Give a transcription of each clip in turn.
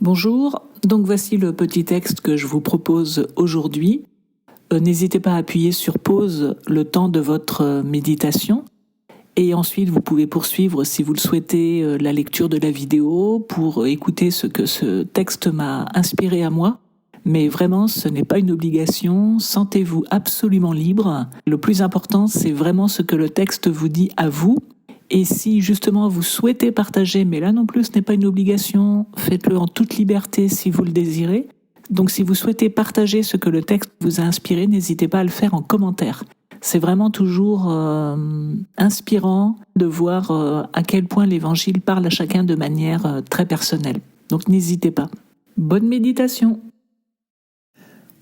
Bonjour, donc voici le petit texte que je vous propose aujourd'hui. N'hésitez pas à appuyer sur pause le temps de votre méditation et ensuite vous pouvez poursuivre si vous le souhaitez la lecture de la vidéo pour écouter ce que ce texte m'a inspiré à moi. Mais vraiment, ce n'est pas une obligation, sentez-vous absolument libre. Le plus important, c'est vraiment ce que le texte vous dit à vous. Et si justement vous souhaitez partager, mais là non plus ce n'est pas une obligation, faites-le en toute liberté si vous le désirez. Donc si vous souhaitez partager ce que le texte vous a inspiré, n'hésitez pas à le faire en commentaire. C'est vraiment toujours inspirant de voir à quel point l'Évangile parle à chacun de manière très personnelle. Donc n'hésitez pas. Bonne méditation!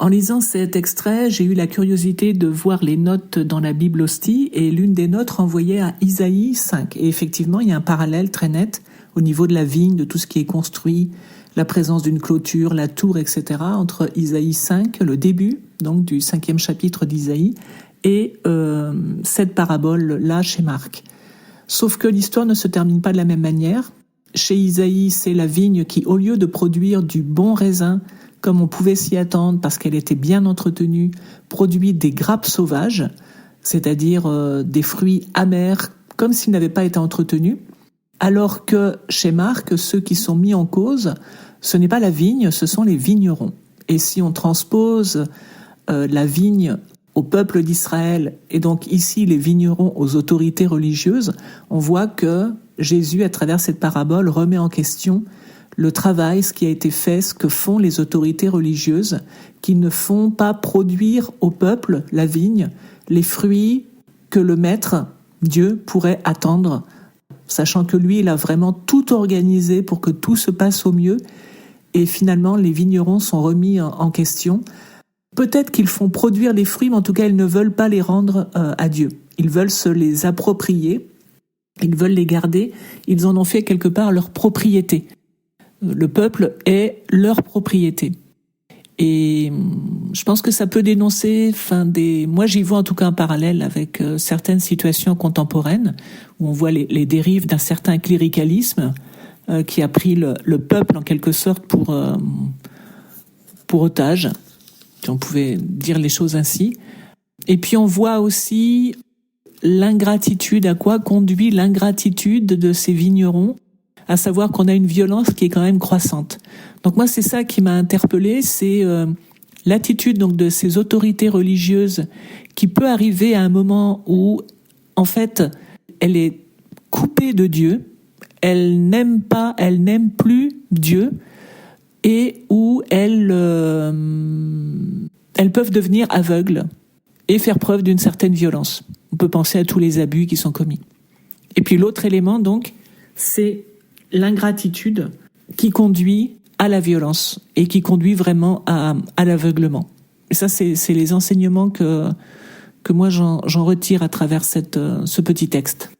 En lisant cet extrait, j'ai eu la curiosité de voir les notes dans la Bible Hostie et l'une des notes renvoyait à Isaïe 5. Et effectivement, il y a un parallèle très net au niveau de la vigne, de tout ce qui est construit, la présence d'une clôture, la tour, etc. entre Isaïe 5, le début donc du 5e chapitre d'Isaïe, et cette parabole-là chez Marc. Sauf que l'histoire ne se termine pas de la même manière. Chez Isaïe, c'est la vigne qui, au lieu de produire du bon raisin, comme on pouvait s'y attendre parce qu'elle était bien entretenue, produit des grappes sauvages, c'est-à-dire des fruits amers, comme s'ils n'avaient pas été entretenus, alors que chez Marc, ceux qui sont mis en cause, ce n'est pas la vigne, ce sont les vignerons. Et si on transpose la vigne au peuple d'Israël, et donc ici les vignerons aux autorités religieuses, on voit que Jésus, à travers cette parabole, remet en question le travail, ce qui a été fait, ce que font les autorités religieuses, qui ne font pas produire au peuple, la vigne, les fruits que le Maître, Dieu, pourrait attendre, sachant que lui, il a vraiment tout organisé pour que tout se passe au mieux, et finalement, les vignerons sont remis en question. Peut-être qu'ils font produire les fruits, mais en tout cas, ils ne veulent pas les rendre à Dieu. Ils veulent se les approprier, ils veulent les garder, ils en ont fait quelque part leur propriété. Le peuple est leur propriété. Et je pense que ça peut dénoncer, moi j'y vois en tout cas un parallèle avec certaines situations contemporaines où on voit les dérives d'un certain cléricalisme qui a pris le peuple en quelque sorte pour otage, si on pouvait dire les choses ainsi. Et puis on voit aussi l'ingratitude, à quoi conduit l'ingratitude de ces vignerons, à savoir qu'on a une violence qui est quand même croissante. Donc moi, c'est ça qui m'a interpellée, c'est l'attitude donc de ces autorités religieuses qui peut arriver à un moment où, en fait, elle est coupée de Dieu, elle n'aime plus Dieu, et où elles peuvent devenir aveugles et faire preuve d'une certaine violence. On peut penser à tous les abus qui sont commis. Et puis l'autre élément, donc, c'est l'ingratitude qui conduit à la violence et qui conduit vraiment à l'aveuglement. Et ça, c'est les enseignements que moi j'en retire à travers ce petit texte.